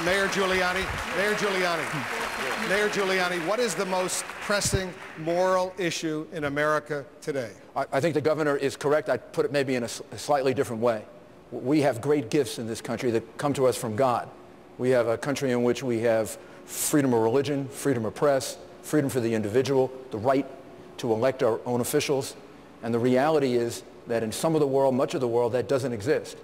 Mayor Giuliani, what is the most pressing moral issue in America today? I think the governor is correct. I'd put it maybe in a slightly different way. We have great gifts in this country that come to us from God. We have a country in which we have freedom of religion, freedom of press, freedom for the individual, the right to elect our own officials. And the reality is that in some of the world, much of the world, that doesn't exist.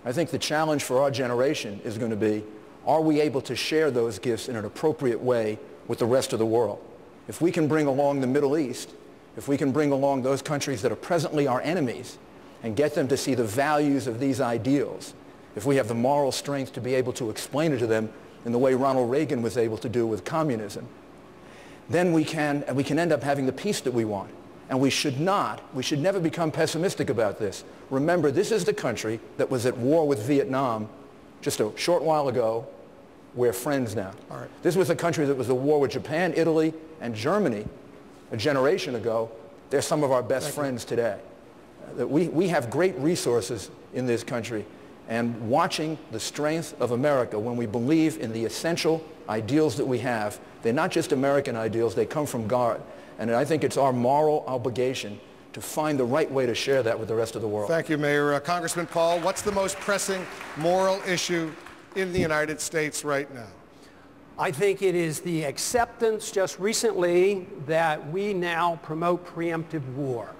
I think the challenge for our generation is going to be, are we able to share those gifts in an appropriate way with the rest of the world? If we can bring along the Middle East, if we can bring along those countries that are presently our enemies and get them to see the values of these ideals, if we have the moral strength to be able to explain it to them in the way Ronald Reagan was able to do with communism, then we can end up having the peace that we want. And we should never become pessimistic about this. Remember, this is the country that was at war with Vietnam just a short while ago. We're friends now. All right. This was a country that was at war with Japan, Italy, and Germany a generation ago. They're some of our best friends today. We have great resources in this country. And watching the strength of America when we believe in the essential ideals that we have, they're not just American ideals, they come from God. And I think it's our moral obligation to find the right way to share that with the rest of the world. Thank you, Mayor. Congressman Paul, what's the most pressing moral issue in the United States right now? I think it is the acceptance just recently that we now promote preemptive war.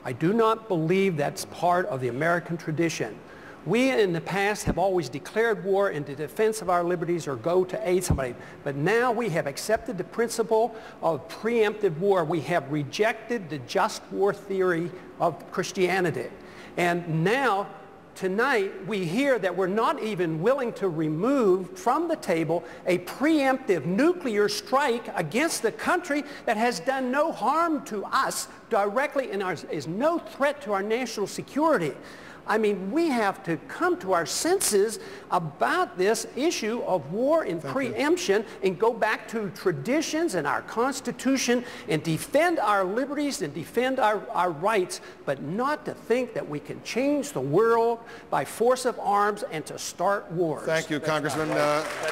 I do not believe that's part of the American tradition. We in the past have always declared war in the defense of our liberties or go to aid somebody. But now we have accepted the principle of preemptive war. We have rejected the just war theory of Christianity. And now, tonight, we hear that we're not even willing to remove from the table a preemptive nuclear strike against the country that has done no harm to us directly and is no threat to our national security. I mean, we have to come to our senses about this issue of war and preemption and go back to traditions and our Constitution and defend our liberties and defend our rights, but not to think that we can change the world by force of arms and to start wars. Thank you, Congressman.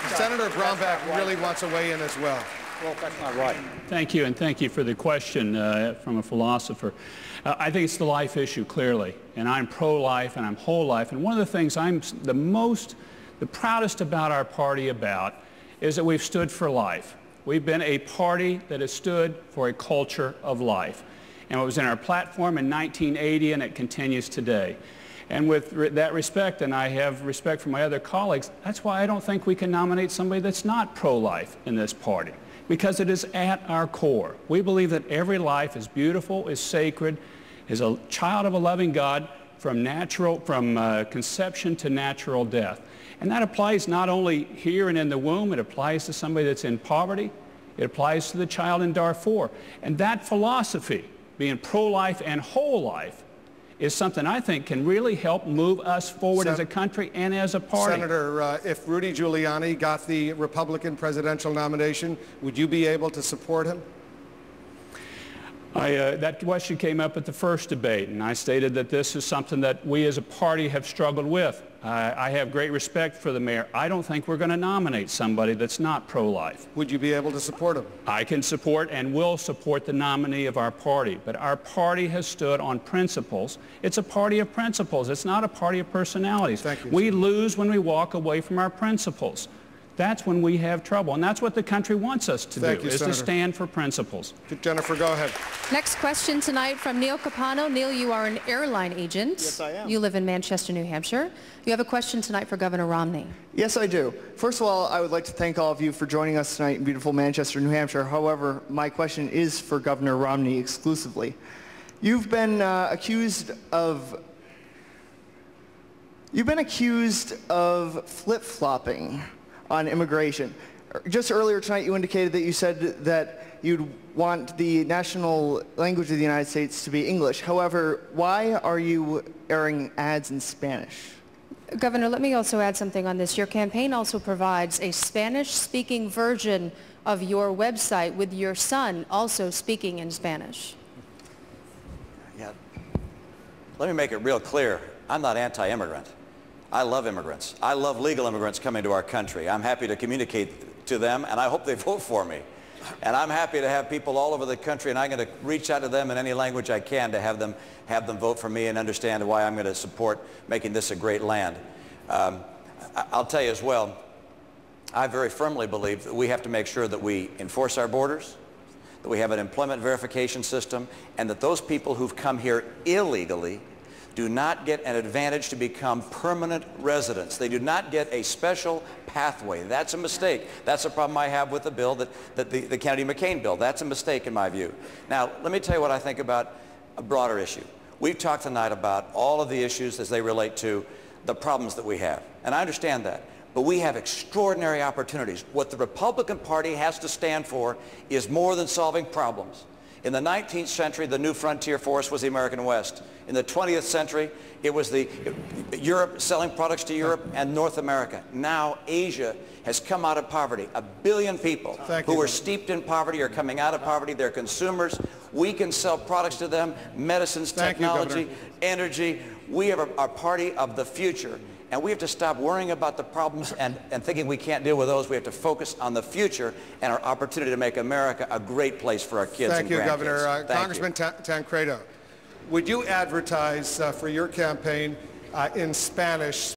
Senator Brownback really wants to weigh in as well. Well, that's not right. Thank you, and thank you for the question from a philosopher. I think it's the life issue, clearly, and I'm pro-life and I'm whole life. And one of the things I'm the proudest about our party about is that we've stood for life. We've been a party that has stood for a culture of life. And it was in our platform in 1980, and it continues today. And with that respect, and I have respect for my other colleagues, that's why I don't think we can nominate somebody that's not pro-life in this party, because it is at our core. We believe that every life is beautiful, is sacred, is a child of a loving God from conception to natural death. And that applies not only here and in the womb, it applies to somebody that's in poverty, it applies to the child in Darfur. And that philosophy, being pro-life and whole life, is something I think can really help move us forward as a country and as a party. Senator, if Rudy Giuliani got the Republican presidential nomination, would you be able to support him? That question came up at the first debate, and I stated that this is something that we as a party have struggled with. I have great respect for the mayor. I don't think we're going to nominate somebody that's not pro-life. Would you be able to support him? I can support and will support the nominee of our party, but our party has stood on principles. It's a party of principles. It's not a party of personalities. Thank you. We lose when we walk away from our principles. That's when we have trouble, and that's what the country wants us to do, is to stand for principles. Jennifer, go ahead. Next question tonight from Neil Capano. Neil, you are an airline agent. Yes, I am. You live in Manchester, New Hampshire. You have a question tonight for Governor Romney. Yes, I do. First of all, I would like to thank all of you for joining us tonight in beautiful Manchester, New Hampshire. However, my question is for Governor Romney exclusively. You've been accused of flip-flopping on immigration. Just earlier tonight you indicated that you said that you'd want the national language of the United States to be English. However, why are you airing ads in Spanish? Governor, let me also add something on this. Your campaign also provides a Spanish-speaking version of your website with your son also speaking in Spanish. Yeah. Let me make it real clear. I'm not anti-immigrant. I love immigrants. I love legal immigrants coming to our country. I'm happy to communicate to them, and I hope they vote for me. And I'm happy to have people all over the country, and I'm going to reach out to them in any language I can to have them vote for me and understand why I'm going to support making this a great land. I'll tell you as well, I very firmly believe that we have to make sure that we enforce our borders, that we have an employment verification system, and that those people who've come here illegally do not get an advantage to become permanent residents. They do not get a special pathway. That's a mistake. That's a problem I have with the bill, the Kennedy-McCain bill. That's a mistake in my view. Now, let me tell you what I think about a broader issue. We've talked tonight about all of the issues as they relate to the problems that we have, and I understand that. But we have extraordinary opportunities. What the Republican Party has to stand for is more than solving problems. In the 19th century, the new frontier for us was the American West. In the 20th century, it was Europe selling products to Europe and North America. Now Asia has come out of poverty. 1 billion people who were steeped in poverty are coming out of poverty. They're consumers. We can sell products to them, medicines, technology, energy. We are a party of the future. And we have to stop worrying about the problems and thinking we can't deal with those. We have to focus on the future and our opportunity to make America a great place for our kids and grandkids. Thank you, Governor. Thank Congressman Tancredo, would you advertise for your campaign in Spanish